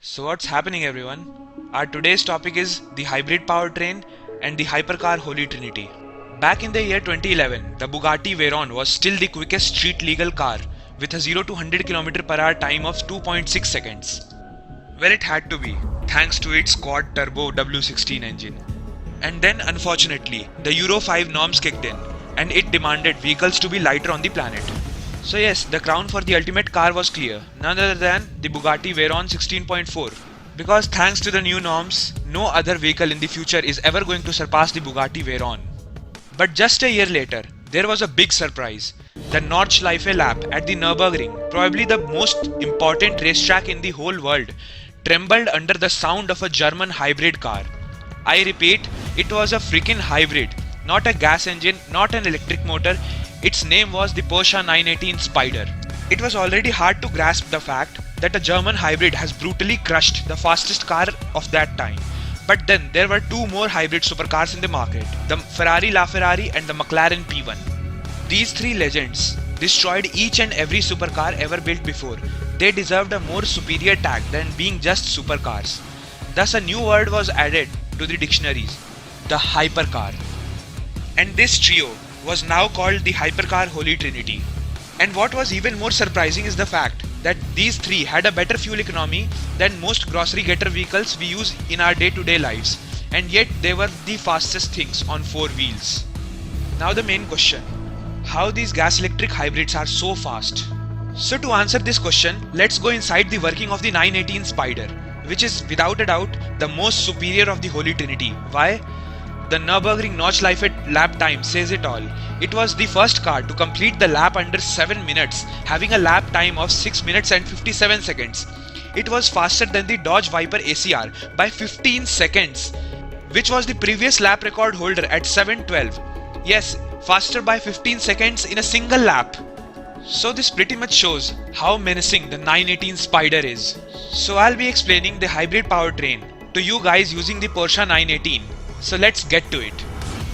So what's happening everyone? Our today's topic is the hybrid powertrain and the hypercar Holy Trinity. Back in the year 2011, the Bugatti Veyron was still the quickest street legal car with a 0 to 100 km per hour time of 2.6 seconds. Well, it had to be, thanks to its quad turbo W16 engine. And then unfortunately, the Euro 5 norms kicked in and it demanded vehicles to be lighter on the planet. So yes, the crown for the ultimate car was clear, none other than the Bugatti Veyron 16.4. Because thanks to the new norms, no other vehicle in the future is ever going to surpass the Bugatti Veyron. But just a year later, there was a big surprise. The Nordschleife lap at the Nürburgring, probably the most important racetrack in the whole world, trembled under the sound of a German hybrid car. I repeat, it was a freaking hybrid, not a gas engine, not an electric motor. Its name was the Porsche 918 Spider. It was already hard to grasp the fact that a German hybrid has brutally crushed the fastest car of that time. But then there were two more hybrid supercars in the market, the Ferrari LaFerrari and the McLaren P1. These three legends destroyed each and every supercar ever built before. They deserved a more superior tag than being just supercars. Thus a new word was added to the dictionaries, the hypercar. And this trio was now called the hypercar Holy Trinity. And what was even more surprising is the fact that these three had a better fuel economy than most grocery getter vehicles we use in our day-to-day lives, and yet they were the fastest things on four wheels. Now the main question, how these gas electric hybrids are so fast? So to answer this question, let's go inside the working of the 918 Spider, which is without a doubt the most superior of the Holy Trinity. Why? The Nürburgring Nordschleife lap time says it all. It was the first car to complete the lap under 7 minutes, having a lap time of 6 minutes and 57 seconds. It was faster than the Dodge Viper ACR by 15 seconds, which was the previous lap record holder at 7:12. Yes, faster by 15 seconds in a single lap. So this pretty much shows how menacing the 918 Spider is. So I'll be explaining the hybrid powertrain to you guys using the Porsche 918. So let's get to it.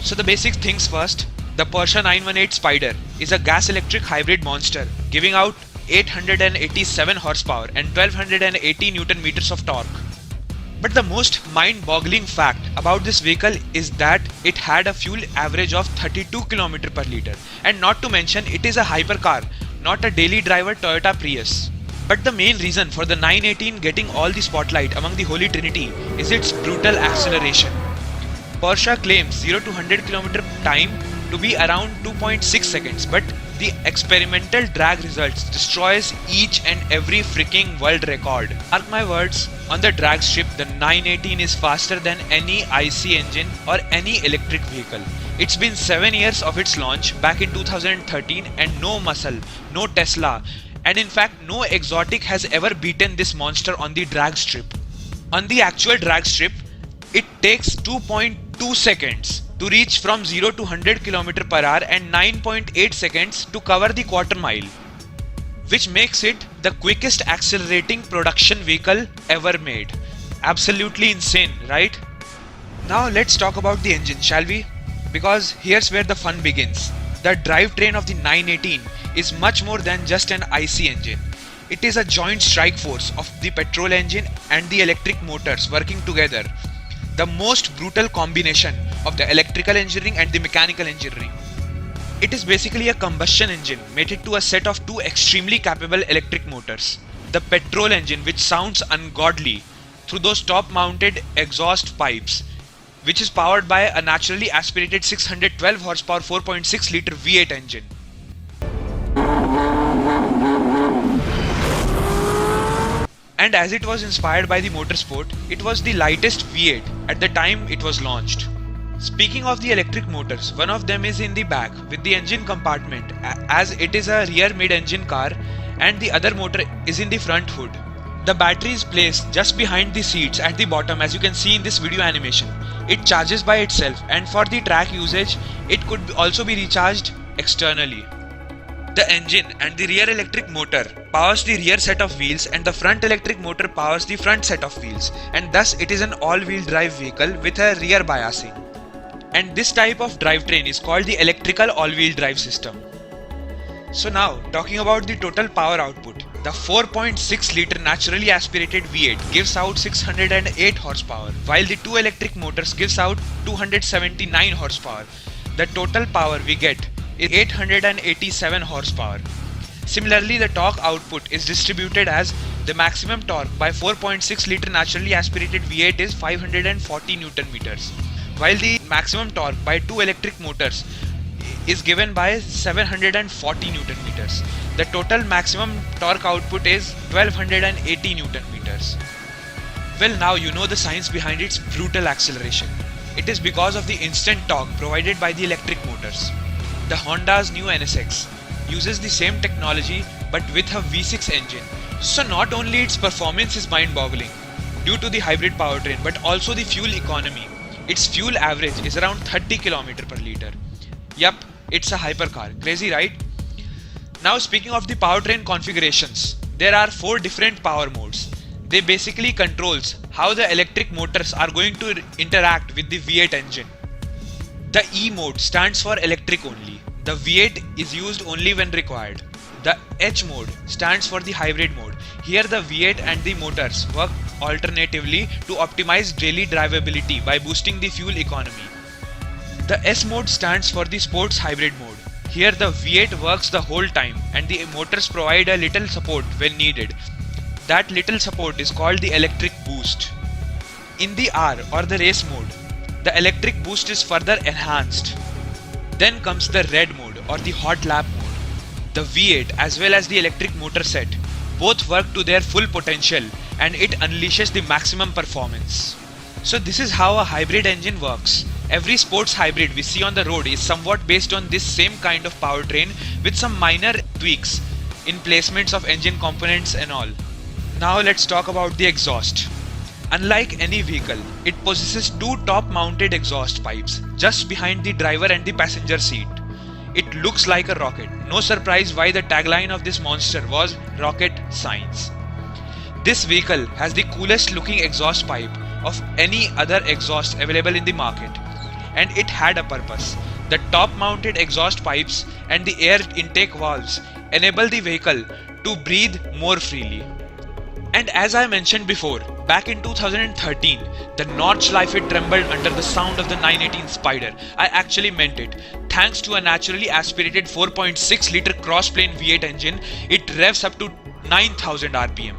So the basic things first, the Porsche 918 Spider is a gas electric hybrid monster giving out 887 horsepower and 1280 Newton meters of torque. But the most mind-boggling fact about this vehicle is that it had a fuel average of 32 km per liter, and not to mention it is a hypercar, not a daily driver Toyota Prius. But the main reason for the 918 getting all the spotlight among the Holy Trinity is its brutal acceleration. Porsche claims 0 to 100 km time to be around 2.6 seconds, but the experimental drag results destroys each and every freaking world record. Mark my words, on the drag strip the 918 is faster than any IC engine or any electric vehicle. It's been 7 years of its launch back in 2013 and no muscle, no Tesla, and in fact no exotic has ever beaten this monster on the drag strip. On the actual drag strip, it takes 2.2 seconds to reach from 0 to 100 km per hour and 9.8 seconds to cover the quarter mile, which makes it the quickest accelerating production vehicle ever made. Absolutely insane, right? Now let's talk about the engine, shall we? Because here's where the fun begins. The drivetrain of the 918 is much more than just an IC engine. It is a joint strike force of the petrol engine and the electric motors working together. The most brutal combination of the electrical engineering and the mechanical engineering. It is basically a combustion engine mated to a set of two extremely capable electric motors. The petrol engine, which sounds ungodly through those top mounted exhaust pipes, which is powered by a naturally aspirated 612 horsepower 4.6 liter V8 engine. And as it was inspired by the motorsport, it was the lightest V8 at the time it was launched. Speaking of the electric motors, one of them is in the back with the engine compartment, as it is a rear mid-engine car, and the other motor is in the front hood. The battery is placed just behind the seats at the bottom, as you can see in this video animation. It charges by itself, and for the track usage, it could also be recharged externally. The engine and the rear electric motor powers the rear set of wheels, and the front electric motor powers the front set of wheels, and thus it is an all-wheel drive vehicle with a rear biasing. And this type of drivetrain is called the electrical all-wheel drive system. So now, talking about the total power output, the The 4.6 liter naturally aspirated V8 gives out 608 horsepower, while the two electric motors gives out 279 horsepower. The total power we get is 887 horsepower. Similarly, the torque output is distributed as the maximum torque by 4.6 liter naturally aspirated V8 is 540 Newton meters, while the maximum torque by two electric motors is given by 740 Newton meters. The total maximum torque output is 1280 Newton meters. Well, now you know the science behind its brutal acceleration. It is because of the instant torque provided by the electric motors. The Honda's new NSX uses the same technology but with a V6 engine. So not only its performance is mind-boggling due to the hybrid powertrain, but also the fuel economy. Its fuel average is around 30 km per liter. Yup, it's a hypercar. Crazy, right? Now speaking of the powertrain configurations, there are 4 different power modes. They basically controls how the electric motors are going to interact with the V8 engine. The E mode stands for electric only. The V8 is used only when required. The H mode stands for the hybrid mode. Here the V8 and the motors work alternatively to optimize daily drivability by boosting the fuel economy. The S mode stands for the sports hybrid mode. Here the V8 works the whole time and the motors provide a little support when needed. That little support is called the electric boost. In the R or the race mode, the electric boost is further enhanced. Then comes the red mode or the hot lap mode. The V8 as well as the electric motor set both work to their full potential and it unleashes the maximum performance. So this is how a hybrid engine works. Every sports hybrid we see on the road is somewhat based on this same kind of powertrain with some minor tweaks in placements of engine components and all. Now let's talk about the exhaust. Unlike any vehicle, it possesses 2 top-mounted exhaust pipes just behind the driver and the passenger seat. It looks like a rocket. No surprise why the tagline of this monster was Rocket Science. This vehicle has the coolest looking exhaust pipe of any other exhaust available in the market. And it had a purpose. The top-mounted exhaust pipes and the air intake valves enable the vehicle to breathe more freely. And as I mentioned before, back in 2013, the Nordschleife trembled under the sound of the 918 Spider. I actually meant it. Thanks to a naturally aspirated 4.6 liter cross-plane V8 engine, it revs up to 9000 RPM.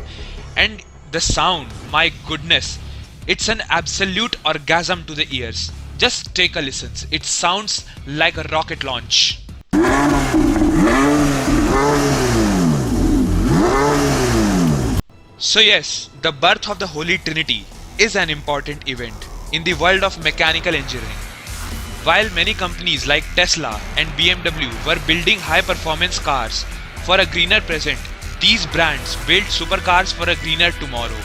And the sound, my goodness, it's an absolute orgasm to the ears. Just take a listen. It sounds like a rocket launch. So yes, the birth of the Holy Trinity is an important event in the world of mechanical engineering. While many companies like Tesla and BMW were building high-performance cars for a greener present, these brands built supercars for a greener tomorrow.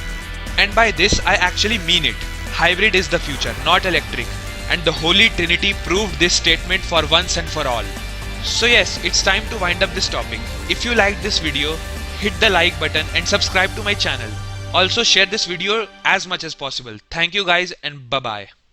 And by this I actually mean it. Hybrid is the future, not electric. And the Holy Trinity proved this statement for once and for all. So yes, it's time to wind up this topic. If you liked this video, hit the like button and subscribe to my channel. Also share this video as much as possible. Thank you guys and bye bye.